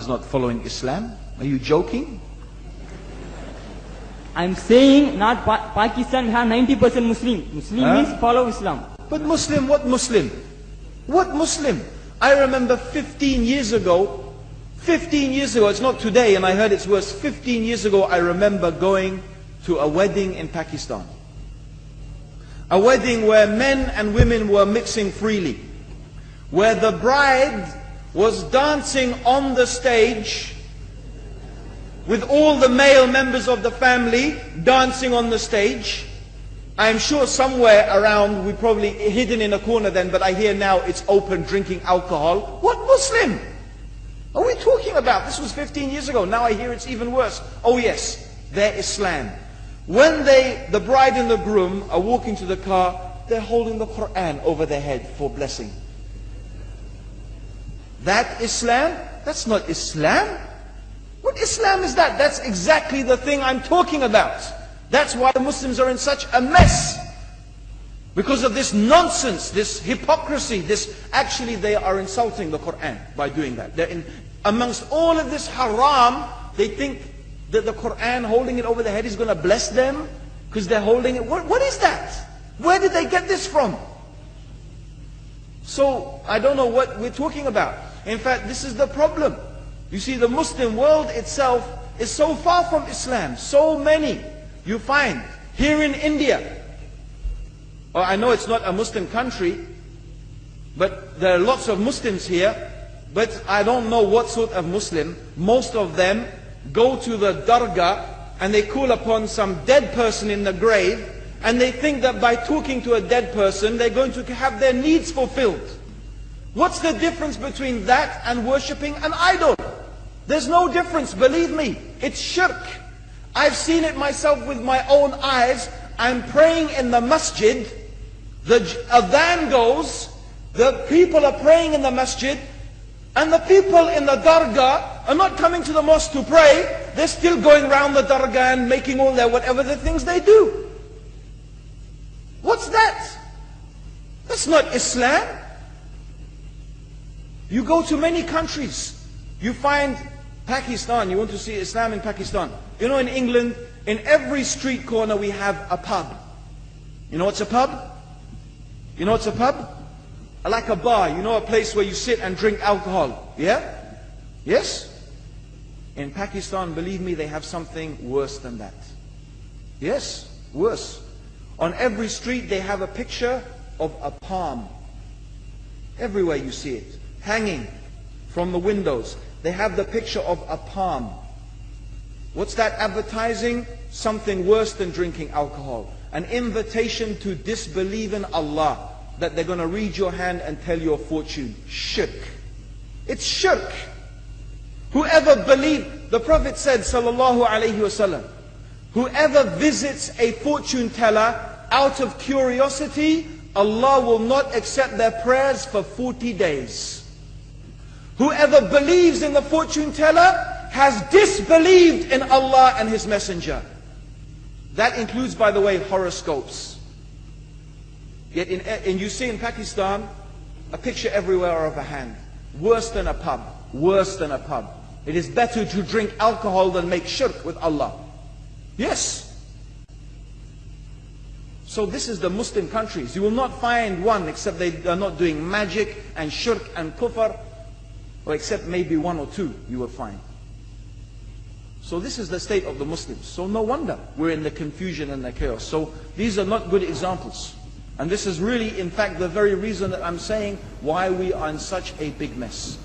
is not following Islam? Are you joking? I'm saying not Pakistan have 90% Muslim. Muslim means follow Islam. But Muslim, what Muslim? What Muslim? I remember 15 years ago, it's not today and I heard it's worse, 15 years ago I remember going to a wedding in Pakistan. A wedding where men and women were mixing freely. Where the bride was dancing on the stage with all the male members of the family dancing on the stage. I'm sure somewhere around, we probably hidden in a corner then, but I hear now it's open, drinking alcohol. What Muslim are we talking about? This was 15 years ago. Now I hear it's even worse. Oh yes, their Islam. When the bride and the groom are walking to the car, they're holding the Quran over their head for blessing. That Islam? That's not Islam. What Islam is that? That's exactly the thing I'm talking about. That's why the Muslims are in such a mess. Because of this nonsense, this hypocrisy, actually they are insulting the Quran by doing that. Amongst all of this haram, they think that the Quran, holding it over their head, is going to bless them because they're holding it. What is that? Where did they get this from? So I don't know what we're talking about. In fact, this is the problem. You see, the Muslim world itself is so far from Islam. So many you find here in India. Well, I know it's not a Muslim country, but there are lots of Muslims here. But I don't know what sort of Muslim. Most of them go to the dargah and they call upon some dead person in the grave, and they think that by talking to a dead person they're going to have their needs fulfilled. What's the difference between that and worshipping an idol? There's no difference, believe me. It's shirk. I've seen it myself with my own eyes. I'm praying in the masjid, the adhan goes, the people are praying in the masjid, and the people in the dargah are not coming to the mosque to pray. They're still going around the dargah and making all their whatever the things they do. What's that? That's not Islam. You go to many countries, you find Pakistan, you want to see Islam in Pakistan. You know, in England, in every street corner we have a pub. You know what's a pub? You know what's a pub? Like a bar, you know, a place where you sit and drink alcohol. Yeah? Yes? In Pakistan, believe me, they have something worse than that. Yes, worse. On every street they have a picture of a palm. Everywhere you see it, hanging from the windows. They have the picture of a palm. What's that advertising? Something worse than drinking alcohol. An invitation to disbelieve in Allah, that they're going to read your hand and tell your fortune. Shirk. It's shirk. Whoever believed, the Prophet said, sallallahu alaihi wasallam, whoever visits a fortune teller out of curiosity, Allah will not accept their prayers for 40 days. Whoever believes in the fortune teller has disbelieved in Allah and His Messenger. That includes, by the way, horoscopes. Yet and you see in Pakistan a picture everywhere of a hand. Worse than a pub. Worse than a pub. It is better to drink alcohol than make shirk with Allah. Yes. So this is the Muslim countries. You will not find one except they are not doing magic and shirk and kufr, or except maybe one or two you will find. So this is the state of the Muslims. So no wonder we're in the confusion and the chaos. So these are not good examples. And this is really, in fact, the very reason that I'm saying why we are in such a big mess.